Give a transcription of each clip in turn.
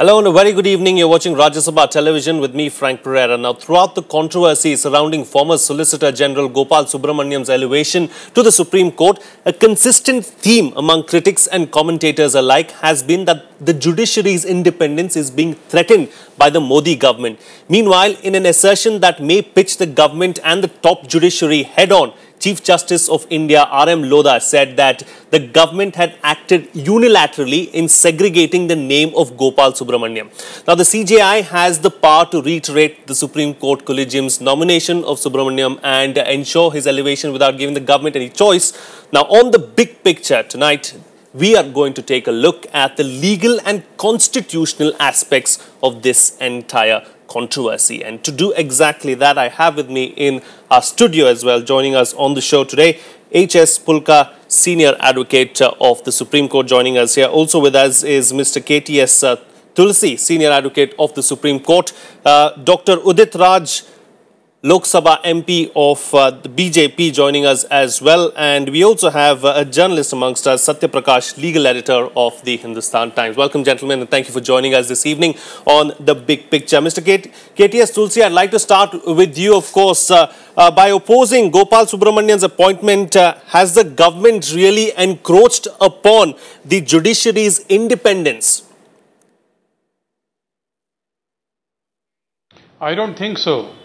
Hello and a very good evening. You're watching Rajya Sabha television with me, Frank Pereira. Now, throughout the controversy surrounding former Solicitor General Gopal Subramaniam's elevation to the Supreme Court, a consistent theme among critics and commentators alike has been that the judiciary's independence is being threatened by the Modi government. Meanwhile, in an assertion that may pitch the government and the top judiciary head-on, Chief Justice of India R.M. Lodha said that the government had acted unilaterally in segregating the name of Gopal Subramaniam. Now, the CJI has the power to reiterate the Supreme Court Collegium's nomination of Subramaniam and ensure his elevation without giving the government any choice. Now, on the big picture tonight, we are going to take a look at the legal and constitutional aspects of this entire controversy. And to do exactly that, I have with me in our studio as well, joining us on the show today, H.S. Pholka, Senior Advocate of the Supreme Court, joining us here. Also with us is Mr. K.T.S. Tulsi, Senior Advocate of the Supreme Court, Dr. Udit Raj, Lok Sabha MP of the BJP, joining us as well. And we also have a journalist amongst us, Satya Prakash, legal editor of the Hindustan Times. Welcome, gentlemen, and thank you for joining us this evening on The Big Picture. Mr. KTS Tulsi, I'd like to start with you, of course. By opposing Gopal Subramanian's appointment, has the government really encroached upon the judiciary's independence? I don't think so.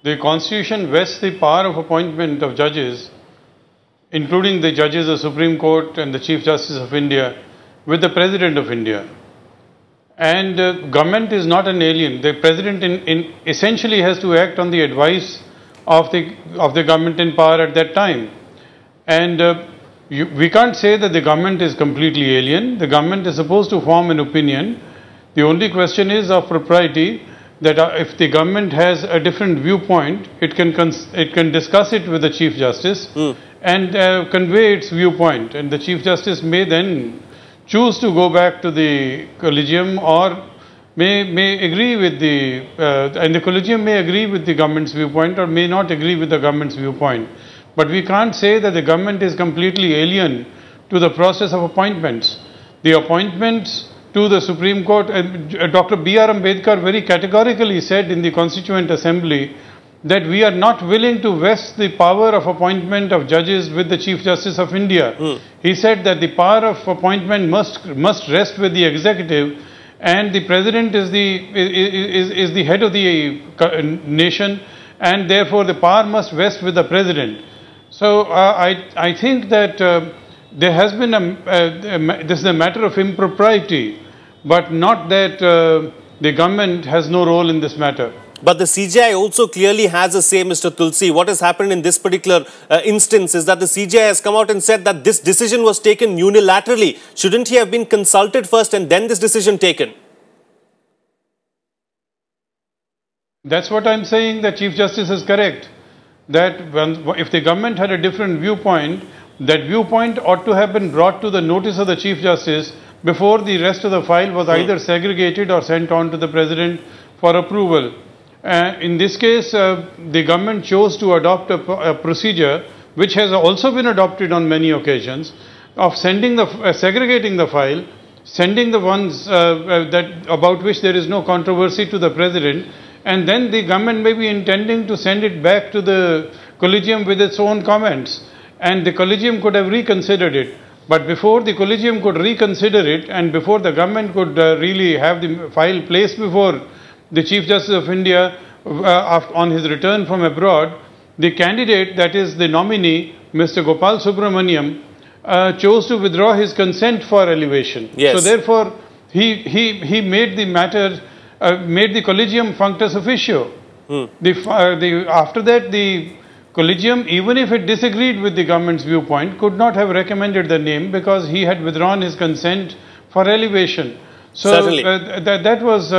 The Constitution vests the power of appointment of judges, including the judges of the Supreme Court and the Chief Justice of India, with the President of India. And government is not an alien. The President essentially has to act on the advice of the government in power at that time. And we can't say that the government is completely alien. The government is supposed to form an opinion. The only question is of propriety, that if the government has a different viewpoint, it can discuss it with the Chief Justice and convey its viewpoint. And the Chief Justice may then choose to go back to the Collegium, or may agree with and the Collegium may agree with the government's viewpoint or may not agree with the government's viewpoint. But we can't say that the government is completely alien to the process of appointments. The appointments to the Supreme Court, Dr. B.R. Ambedkar very categorically said in the Constituent Assembly that we are not willing to vest the power of appointment of judges with the Chief Justice of India. He said that the power of appointment must rest with the executive, and the President is the head of the nation, and therefore the power must rest with the President. So I think that there has been this is a matter of impropriety, but not that the government has no role in this matter. But the CJI also clearly has a say, Mr. Tulsi. What has happened in this particular instance is that the CJI has come out and said that this decision was taken unilaterally. Shouldn't he have been consulted first and then this decision taken? That's what I'm saying, that Chief Justice is correct. That if the government had a different viewpoint, that viewpoint ought to have been brought to the notice of the Chief Justice before the rest of the file was either segregated or sent on to the President for approval. In this case, the government chose to adopt a procedure which has also been adopted on many occasions of segregating the file, sending the ones about which there is no controversy to the President, and then the government may be intending to send it back to the Collegium with its own comments. And the Collegium could have reconsidered it. But before the Collegium could reconsider it, and before the government could really have the file placed before the Chief Justice of India on his return from abroad, the candidate, that is the nominee, Mr. Gopal Subramaniam, chose to withdraw his consent for elevation. Yes. So therefore, he made the matter, made the Collegium functus officio. After that, the Collegium, even if it disagreed with the government's viewpoint, could not have recommended the name because he had withdrawn his consent for elevation. So that was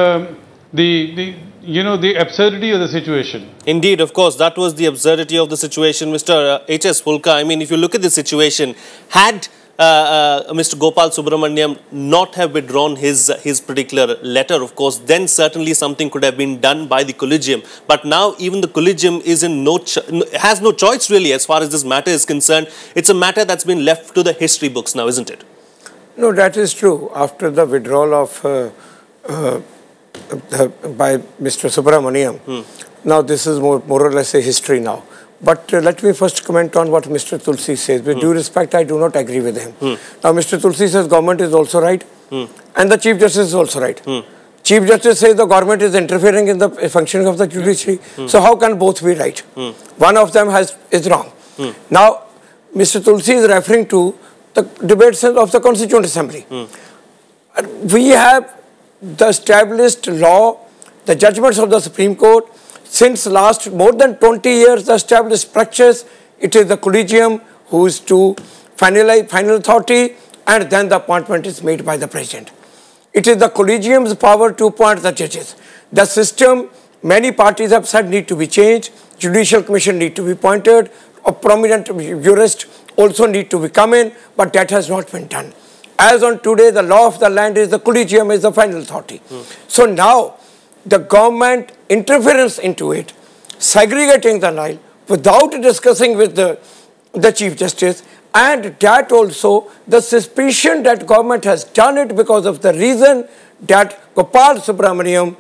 the absurdity of the situation. Indeed, of course, that was the absurdity of the situation, Mr. H.S. Pholka. I mean, if you look at the situation, had Mr. Gopal Subramaniam not have withdrawn his particular letter, of course, then certainly something could have been done by the Collegium. But now even the Collegium is has no choice really as far as this matter is concerned. It's a matter that's been left to the history books now, isn't it? No, that is true. After the withdrawal of by Mr. Subramanium. Now this is more or less a history now. But let me first comment on what Mr. Tulsi says. With due respect, I do not agree with him. Now Mr. Tulsi says government is also right and the Chief Justice is also right. Chief Justice says the government is interfering in the functioning of the judiciary. So how can both be right? One of them is wrong. Now Mr. Tulsi is referring to the debates of the Constituent Assembly. We have the established law, the judgments of the Supreme Court. Since last more than 20 years, the established practice, it is the collegium who is to finalize final authority, and then the appointment is made by the president. It is the collegium's power to appoint the judges. The system, many parties have said, need to be changed. Judicial Commission need to be appointed. A prominent jurist also need to be come in, but that has not been done. As on today, the law of the land is the collegium is the final authority. So now, the government interference into it, segregating the Nile without discussing with the Chief Justice, and that also the suspicion that government has done it because of the reason that Gopal Subramanium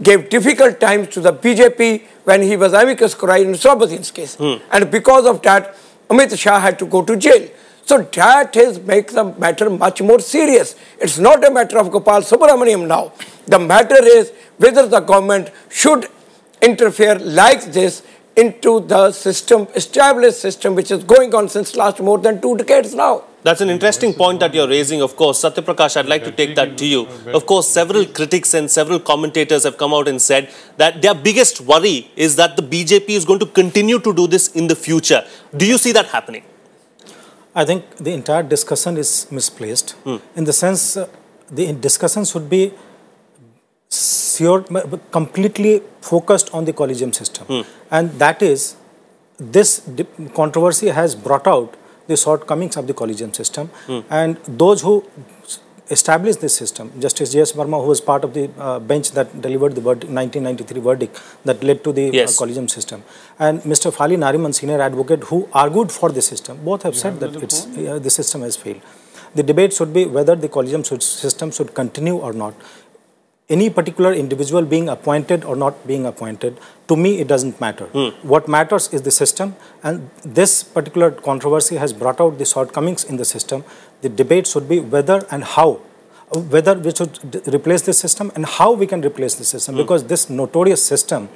gave difficult times to the BJP when he was amicus curiae in Sobazin's case. And because of that, Amit Shah had to go to jail. So that makes the matter much more serious. It's not a matter of Gopal Subramaniam now. The matter is whether the government should interfere like this into the system, established system, which is going on since last more than 2 decades now. That's an interesting point that you're raising, of course. Satya Prakash, I'd like to take that to you. Of course, several critics and several commentators have come out and said that their biggest worry is that the BJP is going to continue to do this in the future. Do you see that happening? I think the entire discussion is misplaced in the sense the discussion should be completely focused on the collegium system. And that is, this controversy has brought out the shortcomings of the collegium system. And those who established this system, Justice J.S. Verma, who was part of the bench that delivered the 1993 verdict that led to the collegium system, and Mr. Fali Nariman, senior advocate, who argued for the system, both have said that the system has failed. The debate should be whether the collegium system should continue or not. Any particular individual being appointed or not being appointed, to me it doesn't matter. What matters is the system, and this particular controversy has brought out the shortcomings in the system. The debate should be whether and how, whether we should replace the system and how we can replace the system, because this notorious system,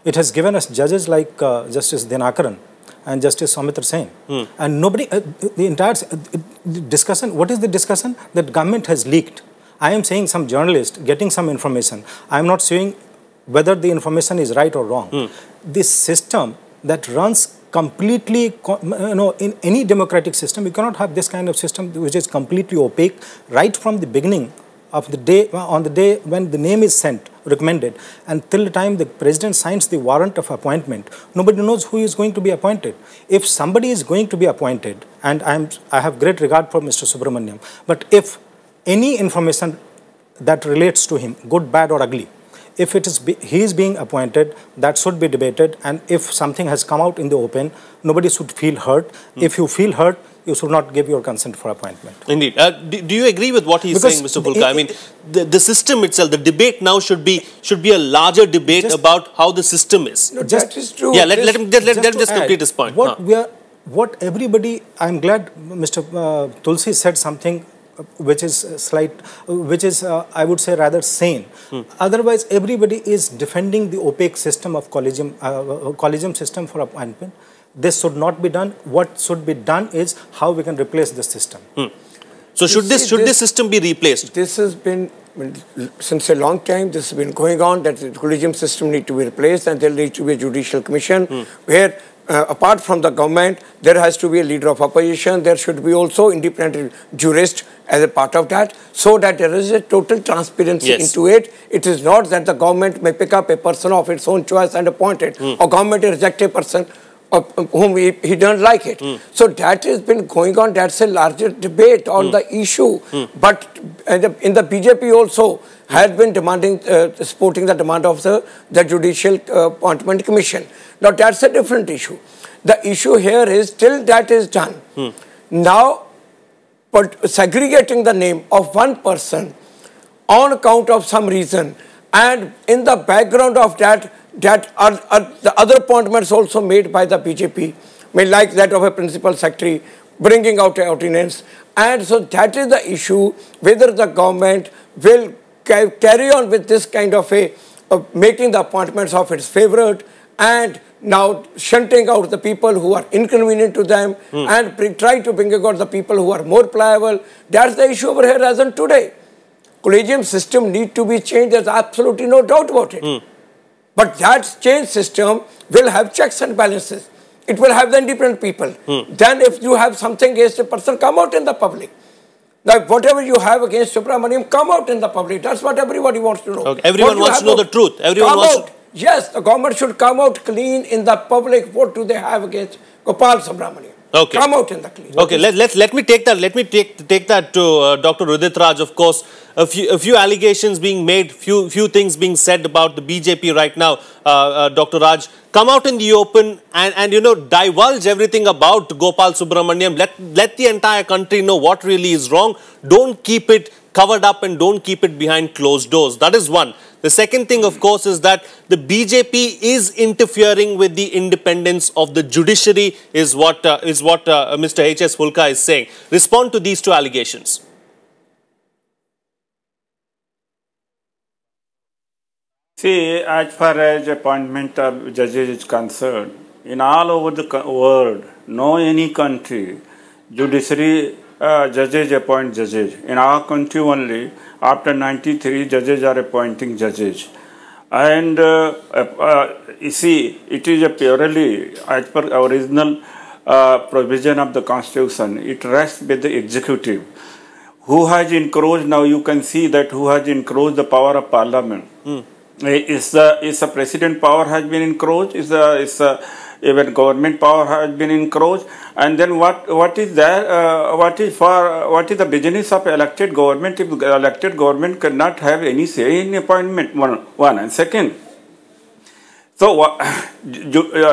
it has given us judges like Justice Dinakaran and Justice Soumitra Sen. And nobody, the entire discussion, what is the discussion? That government has leaked. I am saying some journalist getting some information. I am not saying whether the information is right or wrong. This system that runs completely, in any democratic system, you cannot have this kind of system which is completely opaque right from the beginning of the day, on the day when the name is sent, recommended, and till the time the president signs the warrant of appointment, nobody knows who is going to be appointed. If somebody is going to be appointed, and I have great regard for Mr. Subramaniam, but if any information that relates to him, good, bad or ugly, if it is he is being appointed, that should be debated, and if something has come out in the open, nobody should feel hurt. If you feel hurt, you should not give your consent for appointment. Indeed. Do you agree with what he is saying, Mr. Pholka? I mean, the system itself, the debate now should be a larger debate about how the system is. No, that is true. Yeah, let him just complete his point. What everybody, I'm glad Mr. Tulsi said something which is I would say rather sane. Otherwise, everybody is defending the opaque system of collegium system for appointment. This should not be done. What should be done is how we can replace the system. So should this system be replaced? This has been since a long time. This has been going on that the collegium system need to be replaced, and there needs to be a judicial commission where apart from the government, there has to be a leader of opposition. There should be also independent jurist as a part of that, so that there is a total transparency into it. It is not that the government may pick up a person of its own choice and appoint it, or government reject a person whom he doesn't like it. So that has been going on. That's a larger debate on the issue. But in the BJP also had been demanding, supporting the demand of the Judicial Appointment Commission. Now that's a different issue. The issue here is till that is done. Now, but segregating the name of one person on account of some reason, and in the background of that are the other appointments also made by the BJP, like that of a principal secretary, bringing out ordinance. And so that is the issue, whether the government will carry on with this kind of making the appointments of its favorite and now shunting out the people who are inconvenient to them and try to bring out the people who are more pliable. That's the issue over here as on today. Collegium system need to be changed, there's absolutely no doubt about it. But that change system will have checks and balances. It will have the independent people. Then if you have something against a person, come out in the public. Now, whatever you have against Subramaniam, come out in the public. That's what everybody wants to know. Okay. Everyone wants to know the truth. Everyone wants to... Yes, the government should come out clean in the public. What do they have against Gopal Subramaniam? Okay. Come out in the clean. Okay, let me take that. Let me take that to Dr. Udit Raj. Of course, a few allegations being made, few things being said about the BJP right now. Dr. Raj, come out in the open and divulge everything about Gopal Subramaniam. Let the entire country know what really is wrong. Don't keep it covered up and don't keep it behind closed doors. That is one. The second thing, of course, is that the BJP is interfering with the independence of the judiciary, is what Mr. H.S. Pholka is saying. Respond to these two allegations. See, as far as appointment of judges is concerned, in all over the world, no any country, judiciary judges appoint judges. In our country only, after 93, judges are appointing judges. And you see, it is a purely, as per original provision of the Constitution, it rests with the executive. Who has encroached, now you can see that who has encroached the power of Parliament. Is the president power has been encroached? Even government power has been encroached? And then what is there? What is the business of elected government if elected government cannot have any say in appointment? One and second. So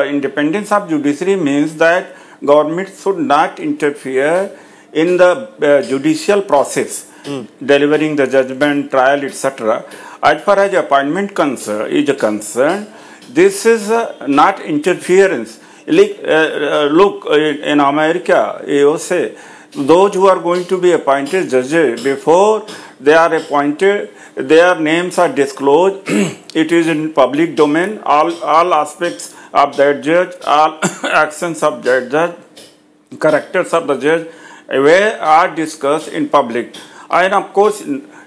independence of judiciary means that government should not interfere in the judicial process, delivering the judgment, trial, etc. As far as appointment is concerned, this is not interference. Look, in America, USA, those who are going to be appointed judges, before they are appointed, their names are disclosed. It is in public domain. All aspects of that judge, all actions of that judge, characters of the judge, are discussed in public. And of course,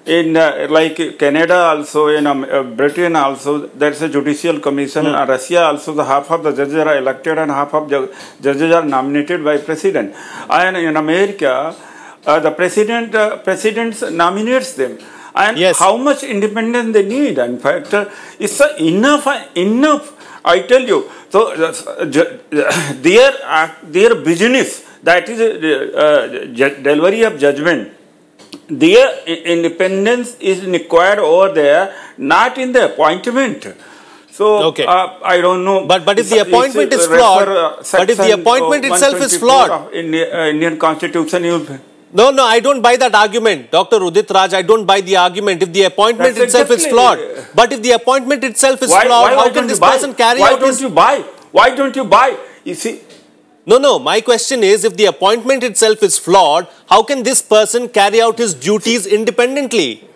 in like Canada also, in Britain also, there is a judicial commission. In Russia also, the half of the judges are elected and half of the judges are nominated by president. And in America, the president nominates them. And how much independence they need? In fact, it's enough. I tell you. So their business, that is delivery of judgment. Their independence is required over there, not in the appointment. So I don't know. But if the appointment is flawed, but if the appointment itself is flawed, in the Indian Constitution, No, I don't buy that argument, Dr. Udit Raj. I don't buy the argument. If the appointment itself is flawed, but if the appointment itself is flawed, how can this person carry out his... Why don't you buy? You see. No. My question is, if the appointment itself is flawed, how can this person carry out his duties independently?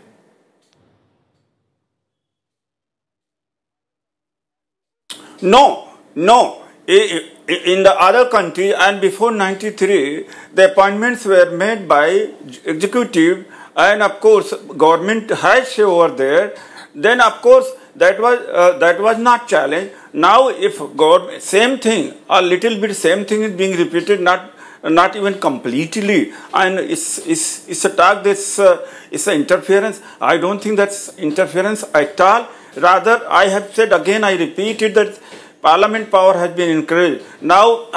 No. In the other country and before 93, the appointments were made by executive, and of course government has say over there. Then of course that was not challenged. Now if government same thing, a little bit same thing is being repeated, not even completely, and it's a talk that's it's an interference. I don't think that's interference at all. Rather, I have said again, I repeat it, that Parliament power has been increased. Now,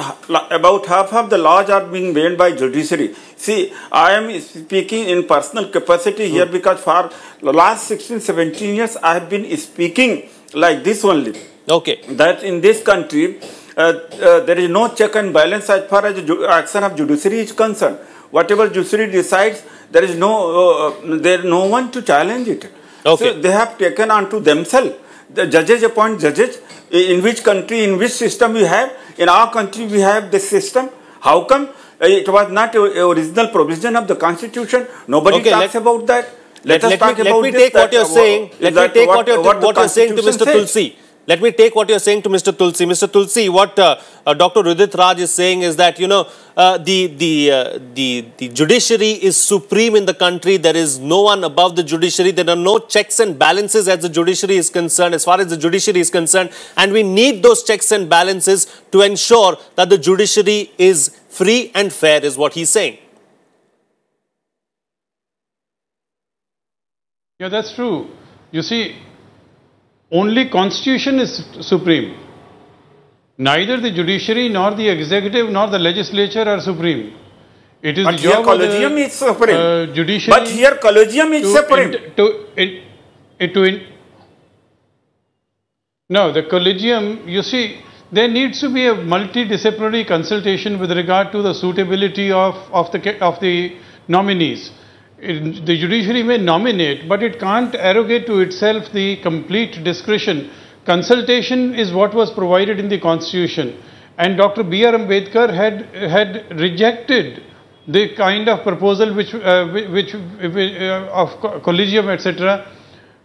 about half of the laws are being made by judiciary. See, I am speaking in personal capacity here because for the last 16-17 years, I have been speaking like this only. Okay. That in this country, there is no check and balance as far as the action of judiciary is concerned. Whatever judiciary decides, there is no one to challenge it. Okay. So they have taken onto themselves. The judges appoint judges. In which country, in which system we have? In our country we have this system. How come it was not original provision of the constitution? Nobody talks about that. Let me take what you're saying. Let me take what you're saying to Mr. Tulsi. Let me take what you're saying to Mr. Tulsi. Mr. Tulsi, what Dr. Udit Raj is saying is that, you know, the judiciary is supreme in the country. There is no one above the judiciary. There are no checks and balances as the judiciary is concerned, as far as the judiciary is concerned. And we need those checks and balances to ensure that the judiciary is free and fair, is what he's saying. Yeah, that's true. You see, only constitution is supreme. Neither the judiciary nor the executive nor the legislature are supreme. It is but the job collegium of the is supreme. Judiciary. But here collegium is supreme. No, the collegium, you see, there needs to be a multidisciplinary consultation with regard to the suitability of the nominees. The judiciary may nominate, but it can't arrogate to itself the complete discretion. Consultation is what was provided in the constitution, and Dr. B.R. Ambedkar had rejected the kind of proposal which of collegium, etc.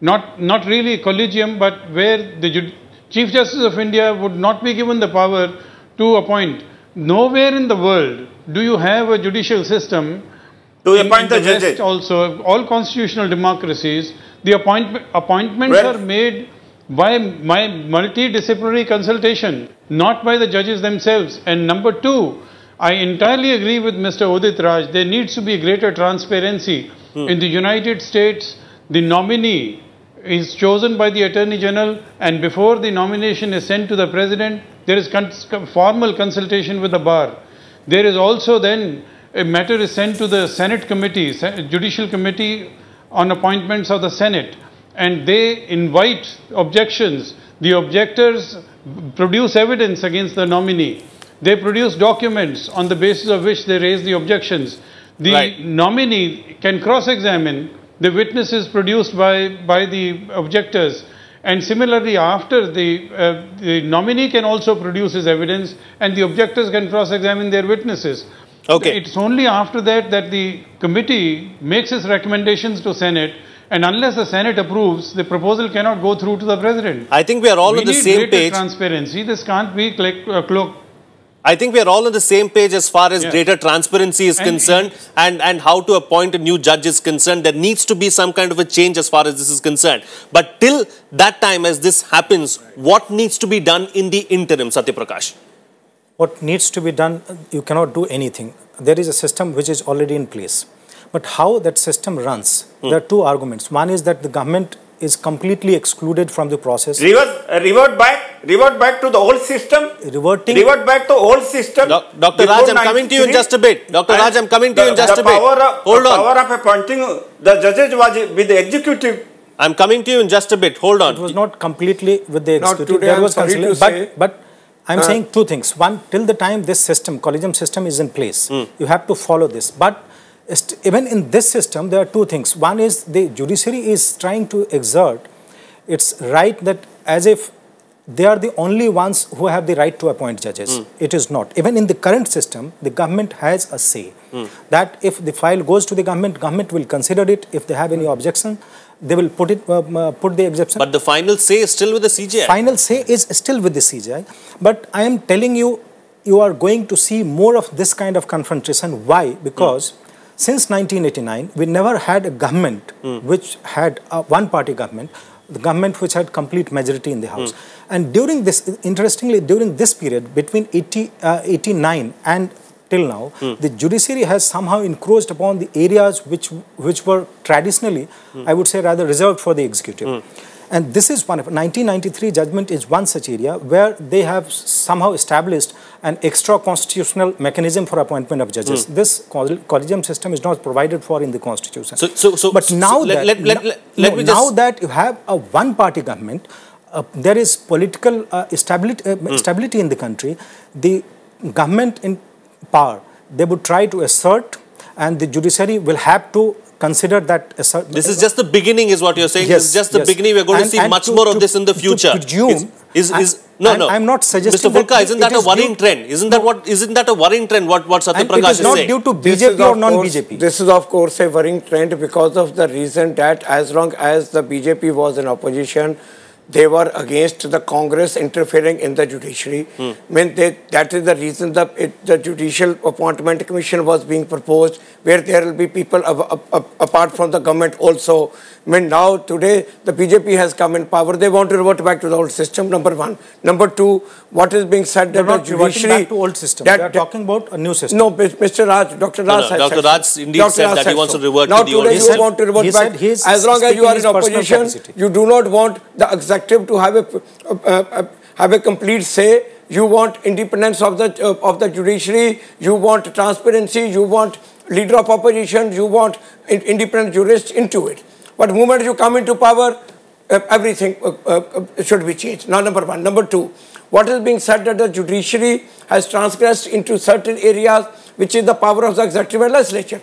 Not really collegium, but where the Chief Justice of India would not be given the power to appoint. Nowhere in the world do you have a judicial system. To appoint the judges. Also, all constitutional democracies, the appointments are made by multidisciplinary consultation, not by the judges themselves. And number two, I entirely agree with Mr. Udit Raj. There needs to be greater transparency. In the United States, the nominee is chosen by the Attorney General, and before the nomination is sent to the President, there is formal consultation with the bar. There is also then a matter is sent to the Senate committee, Judicial Committee on Appointments of the Senate, and they invite objections. The objectors produce evidence against the nominee. They produce documents on the basis of which they raise the objections. The nominee can cross-examine the witnesses produced by the objectors, and similarly after the nominee can also produce his evidence, and the objectors can cross-examine their witnesses. Okay. It's only after that that the committee makes its recommendations to Senate, and unless the Senate approves, the proposal cannot go through to the President. I think we are all on the same page. Transparency. This can't be cloaked. I think we are all on the same page as far as greater transparency is concerned, and how to appoint a new judge is concerned. There needs to be some kind of a change as far as this is concerned. But till that time, as this happens, what needs to be done in the interim, Satya Prakash? What needs to be done, you cannot do anything. There is a system which is already in place. But how that system runs, there are two arguments. One is that the government is completely excluded from the process. Revert back to the old system. Revert back to old system. Dr. Raj, I'm coming to you in just a bit. Dr. Raj, I'm coming to you in just a bit. Hold on. The power of appointing the judges was with the executive. I'm coming to you in just a bit. Hold on. It was not completely with the executive. Today, there was consultation. But I'm saying two things. One, till the time this system, collegium system is in place, you have to follow this. But even in this system, there are two things. One is the judiciary is trying to exert its right that as if they are the only ones who have the right to appoint judges. It is not. Even in the current system, the government has a say. That if the file goes to the government will consider it. If they have any objection, they will put the exception. But the final say is still with the CJI. Final say is still with the CJI. But I am telling you, you are going to see more of this kind of confrontation. Why? Because since 1989, we never had a government which had a one-party government, the government which had complete majority in the House. And during this, interestingly, during this period, between 89 and till now, the judiciary has somehow encroached upon the areas which were traditionally, I would say, rather reserved for the executive. And this is one of 1993 judgment is one such area where they have somehow established an extra constitutional mechanism for appointment of judges. This collegium system is not provided for in the constitution. But now that you have a one-party government, there is political stability in the country, the government in power, they would try to assert, and the judiciary will have to consider that assert. This is just the beginning, is what you're saying. Yes, this is just the beginning. We're going to see much more of this in the future. I'm not suggesting. Mr. Pholka, isn't that a worrying trend? Isn't that a worrying trend? What Satya Prakash is saying? It is not due to BJP or non-BJP. This is of course a worrying trend because of the reason that as long as the BJP was in opposition, they were against the Congress interfering in the judiciary. That is the reason the Judicial Appointment Commission was being proposed, where there will be people apart from the government also. Now today the BJP has come in power. They want to revert back to the old system, number one. Number two, what is being said that the judiciary... back to old system. They are talking about a new system. No, Mr. Raj, Dr. Raj has Dr. Raj indeed said that he wants to revert now to the old system. Now today you want to revert back. As long as you are in opposition, you do not want the executive to have a complete say. You want independence of the judiciary. You want transparency. You want leader of opposition. You want independent jurists into it. But the moment you come into power, everything should be changed. Now, number one. Number two, what is being said that the judiciary has transgressed into certain areas, which is the power of the executive and legislature.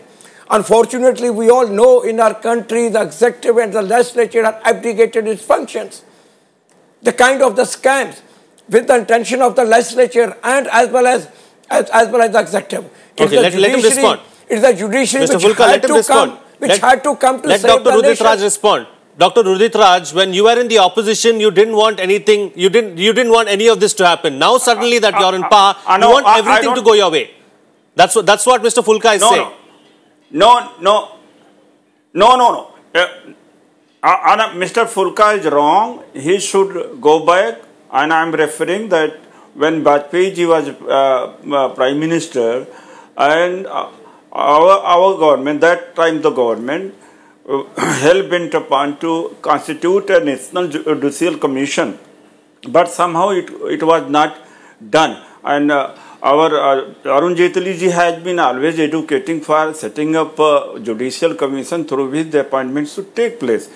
Unfortunately, we all know in our country, the executive and the legislature have abdicated its functions. The kind of the scams with the intention of the legislature and as well as the executive. Okay, let him respond. It's the judiciary Mr. Pholka, had to come to let save Dr. the Udit nation. Raj respond. Dr. Udit Raj, when you were in the opposition, you didn't want anything. You didn't want any of this to happen. Now suddenly that you're in power, you want everything to go your way. That's what Mr. Pholka is saying. No. Mr. Pholka is wrong. He should go back. And I'm referring that when Vajpayee ji was Prime Minister and our government, that time the government hell-bent upon to constitute a National Judicial Commission. But somehow it was not done. And our Arun Jaitley ji has been always advocating for setting up a judicial commission through which the appointments should take place.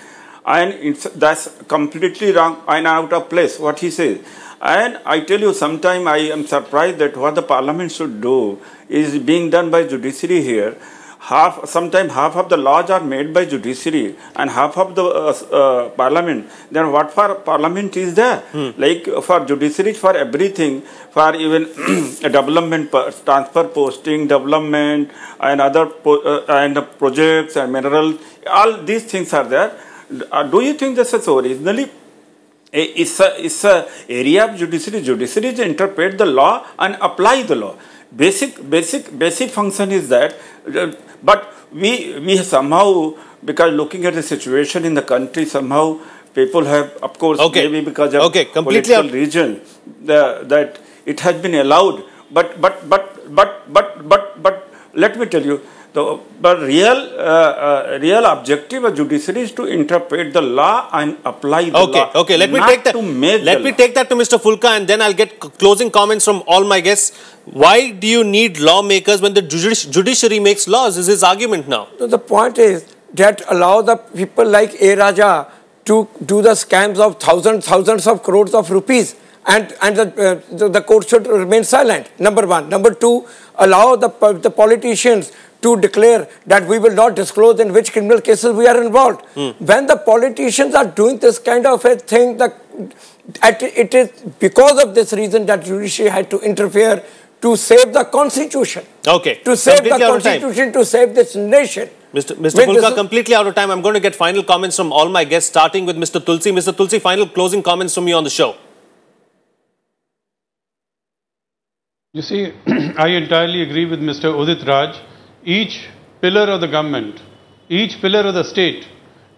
And that's completely wrong and out of place, what he says. And I tell you, sometimes I am surprised that what the parliament should do is being done by judiciary here. Sometimes half of the laws are made by judiciary and half of the parliament. Then what for parliament is there? Like for judiciary, for everything, for even development, transfer posting, development and other projects and minerals, all these things are there. Do you think this is originally it's a area of judiciary? Judiciary is to interpret the law and apply the law. Basic function is that. But we somehow, because looking at the situation in the country, somehow people have, of course, maybe because of political reason, that it has been allowed. But let me tell you, the real objective of judiciary is to interpret the law and apply the law. Okay, let me take that. Let me take that to Mr. Pholka, and then I'll get closing comments from all my guests. Why do you need lawmakers when the judiciary makes laws? Is his argument now? So the point is that allow the people like A. Raja to do the scams of thousands of crores of rupees, and the court should remain silent. Number one. Number two, allow the politicians to declare that we will not disclose in which criminal cases we are involved. When the politicians are doing this kind of a thing, it is because of this reason that judiciary had to interfere to save the constitution. To save the constitution, to save this nation. Mr. Pholka, completely out of time. I'm going to get final comments from all my guests, starting with Mr. Tulsi. Mr. Tulsi, final closing comments from you on the show. You see, I entirely agree with Mr. Udit Raj. Each pillar of the government, each pillar of the state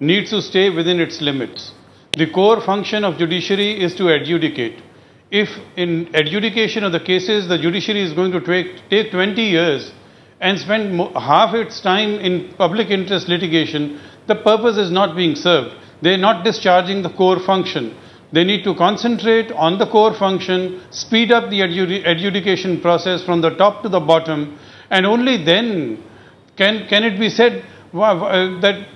needs to stay within its limits. The core function of judiciary is to adjudicate. If in adjudication of the cases, the judiciary is going to take 20 years and spend half its time in public interest litigation, the purpose is not being served. They are not discharging the core function. They need to concentrate on the core function, speed up the adjudication process from the top to the bottom, and only then can it be said that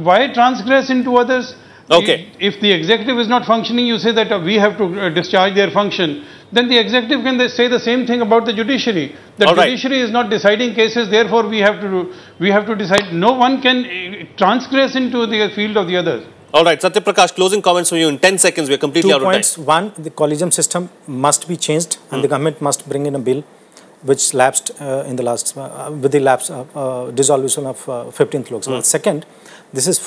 why transgress into others? Okay. If the executive is not functioning, you say that we have to discharge their function. Then the executive can say the same thing about the judiciary. The judiciary is not deciding cases, therefore we have to decide. No one can transgress into the field of the others. All right, Satya Prakash, closing comments from you in 10 seconds. We're completely out of time. 2 points. One, the collegium system must be changed, and the government must bring in a bill which lapsed in the last, with the dissolution of 15th Lok Sabha. Second, this is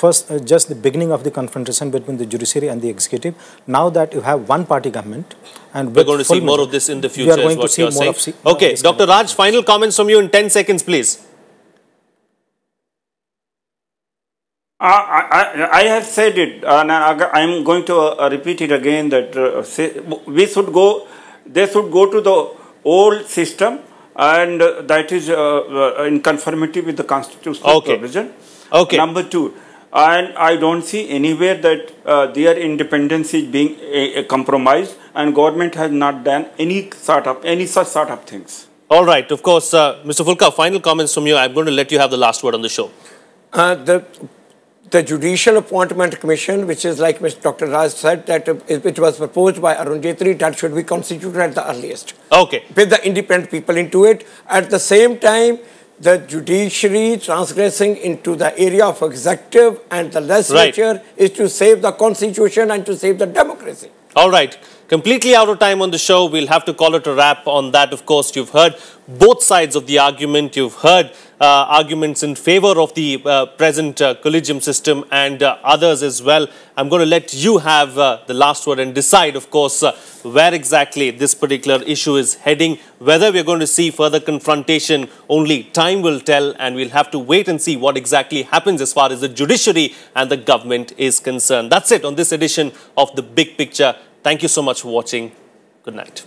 just the beginning of the confrontation between the judiciary and the executive. Now that you have one-party government, and we're going to see more of this in the future. We are going to see more of. Okay, Dr. Raj, final comments from you in 10 seconds, please. I have said it, and I am going to repeat it again, that they should go to the old system, and that is in conformity with the constitutional provision. Okay. Number two, and I don't see anywhere that their independence is being compromised, and government has not done any such sort of things. All right. Of course, Mr. Pholka, final comments from you. I'm going to let you have the last word on the show. The Judicial Appointment Commission, which is like Dr. Raj said, that it was proposed by Arun Jaitley, that should be constituted at the earliest. Okay. With the independent people into it. At the same time, the judiciary transgressing into the area of executive and the legislature is to save the constitution and to save the democracy. All right. Completely out of time on the show. We'll have to call it a wrap on that. Of course, you've heard both sides of the argument. You've heard arguments in favor of the present collegium system and others as well. I'm going to let you have the last word and decide, of course, where exactly this particular issue is heading. Whether we're going to see further confrontation, only time will tell, and we'll have to wait and see what exactly happens as far as the judiciary and the government is concerned. That's it on this edition of The Big Picture. Thank you so much for watching. Good night.